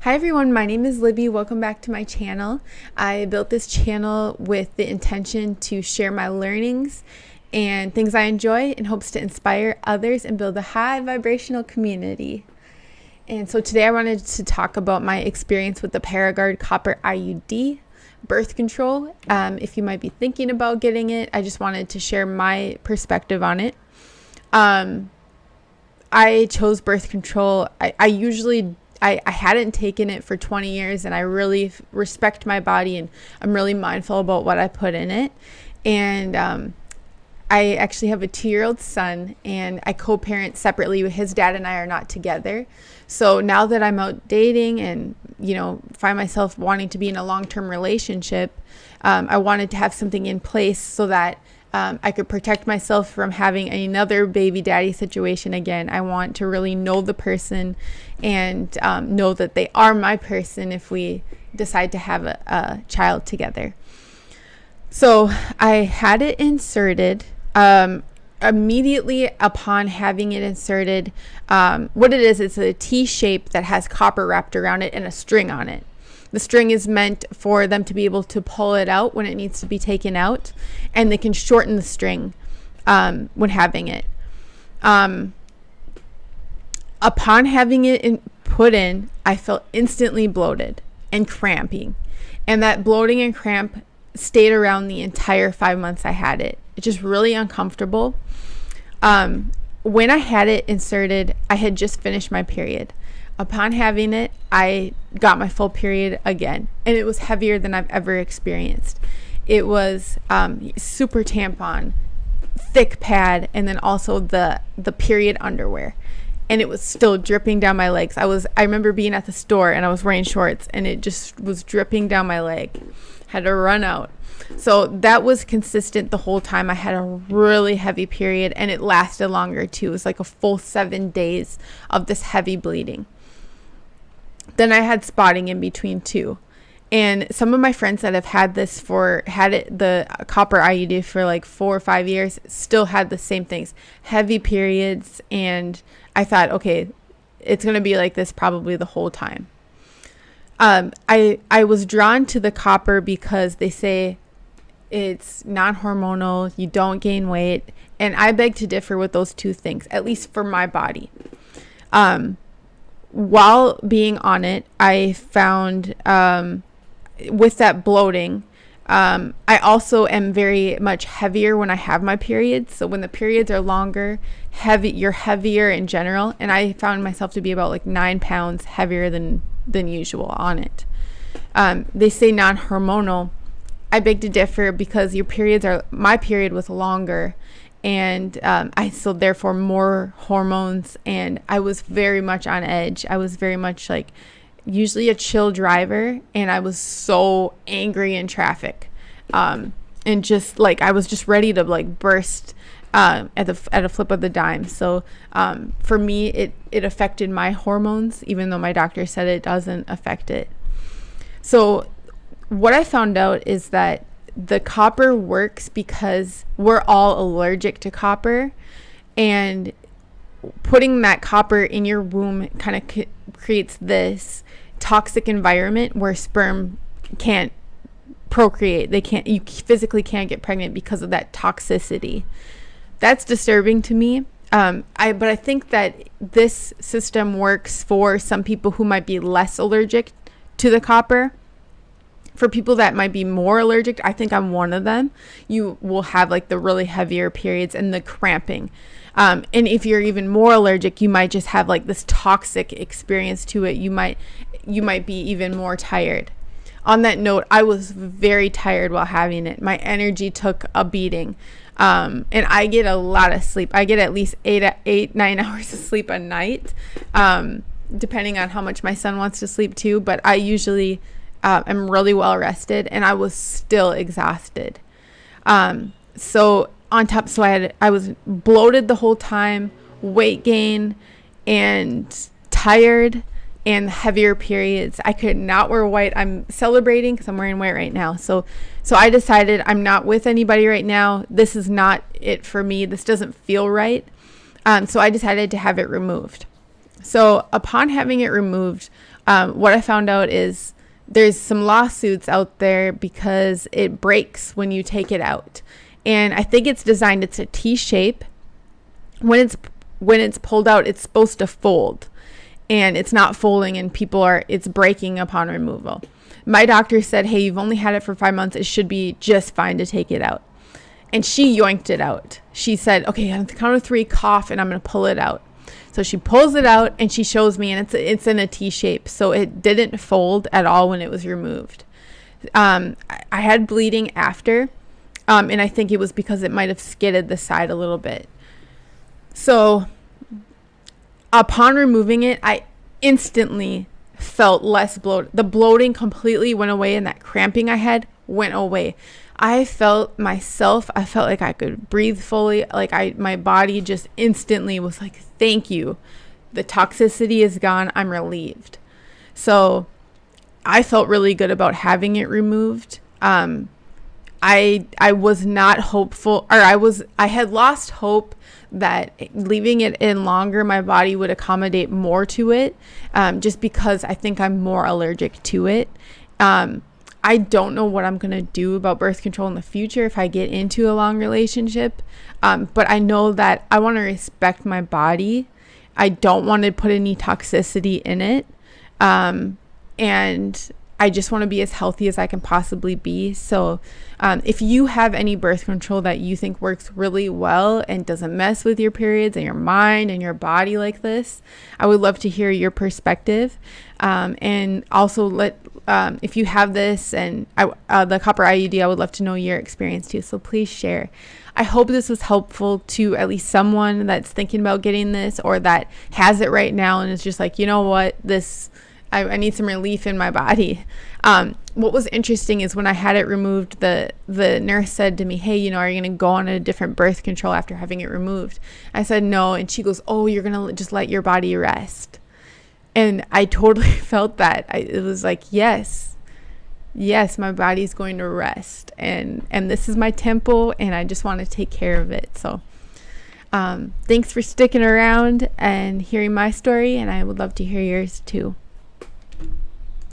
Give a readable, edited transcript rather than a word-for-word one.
Hi everyone, my name is Libby. Welcome back to my channel. I built this channel with the intention to share my learnings and things I enjoy in hopes to inspire others and build a high vibrational community. And so today I wanted to talk about my experience with the Paragard copper IUD birth control. If you might be thinking about getting it, I just wanted to share my perspective on it. I chose birth control. I hadn't taken it for 20 years, and I really respect my body, and I'm really mindful about what I put in it. And I actually have a 2-year-old son, and I co-parent separately. His dad and I are not together. So now that I'm out dating and, find myself wanting to be in a long-term relationship, I wanted to have something in place so that I could protect myself from having another baby daddy situation again. I want to really know the person and know that they are my person if we decide to have a child together. So I had it inserted. Immediately upon having it inserted, what it is, it's a T shape that has copper wrapped around it and a string on it. The string is meant for them to be able to pull it out when it needs to be taken out, and they can shorten the string when having it. Upon having it put in, I felt instantly bloated and cramping, and that bloating and cramp stayed around the entire 5 months I had it. It's just really uncomfortable. When I had it inserted, I had just finished my period. Upon having it, I got my full period again, and it was heavier than I've ever experienced. It was super tampon, thick pad, and then also the period underwear, and it was still dripping down my legs. I remember being at the store and I was wearing shorts, and it just was dripping down my leg. Had to run out. So that was consistent the whole time. I had a really heavy period, and it lasted longer too. It was like a full 7 days of this heavy bleeding. Then I had spotting in between too. And some of my friends that have had the copper IUD for like 4 or 5 years still had the same things, heavy periods. And I thought, okay, it's going to be like this probably the whole time. I was drawn to the copper because they say it's non-hormonal, you don't gain weight. And I beg to differ with those two things, at least for my body. While being on it, I found with that bloating, I also am very much heavier when I have my periods. So when the periods are longer, you're heavier in general. And I found myself to be about like 9 pounds heavier than usual on it. They say non-hormonal. I beg to differ because my period was longer, and so therefore more hormones, and I was very much on edge. I was very much like usually a chill driver, and I was so angry in traffic, and just like I was just ready to like burst at a flip of the dime. So for me, it affected my hormones, even though my doctor said it doesn't affect it. So what I found out is that the copper works because we're all allergic to copper, and putting that copper in your womb kind of creates this toxic environment where sperm can't procreate. You physically can't get pregnant because of that toxicity. That's disturbing to me. But I think that this system works for some people who might be less allergic to the copper. For people that might be more allergic, I think I'm one of them. You will have like the really heavier periods and the cramping. And if you're even more allergic, you might just have like this toxic experience to it. You might be even more tired. On that note, I was very tired while having it. My energy took a beating. And I get a lot of sleep. I get at least 9 hours of sleep a night, depending on how much my son wants to sleep too. But I usually am really well rested, and I was still exhausted. So I was bloated the whole time, weight gain, and tired, and heavier periods. I could not wear white. I'm celebrating because I'm wearing white right now. So I decided I'm not with anybody right now. This is not it for me. This doesn't feel right. So I decided to have it removed. So upon having it removed, What I found out is there's some lawsuits out there because it breaks when you take it out. And I think it's designed, it's a T shape. When it's pulled out, it's supposed to fold, and it's not folding, and it's breaking upon removal. My doctor said, hey, you've only had it for 5 months. It should be just fine to take it out. And she yoinked it out. She said, okay, on the count of 3, cough, and I'm going to pull it out. So she pulls it out and she shows me, and it's in a T shape. So it didn't fold at all when it was removed. I had bleeding after, and I think it was because it might have skidded the side a little bit. So upon removing it, I instantly felt less bloated. The bloating completely went away, and that cramping I had went away. I felt myself. I felt like I could breathe fully. Like my body just instantly was like, thank you. The toxicity is gone. I'm relieved. So I felt really good about having it removed. I was not hopeful, or I had lost hope that leaving it in longer, my body would accommodate more to it, just because I think I'm more allergic to it. I don't know what I'm going to do about birth control in the future if I get into a long relationship, but I know that I want to respect my body. I don't want to put any toxicity in it, and I just want to be as healthy as I can possibly be. So if you have any birth control that you think works really well and doesn't mess with your periods and your mind and your body like this, I would love to hear your perspective. And also if you have this and the copper IUD, I would love to know your experience too. So please share. I hope this was helpful to at least someone that's thinking about getting this, or that has it right now and is just like, you know what, I need some relief in my body. What was interesting is when I had it removed, the nurse said to me, hey, are you going to go on a different birth control after having it removed? I said, no. And she goes, oh, you're going to just let your body rest. And I totally felt that. It was like, yes, my body's going to rest. And this is my temple, and I just want to take care of it. So thanks for sticking around and hearing my story. And I would love to hear yours too.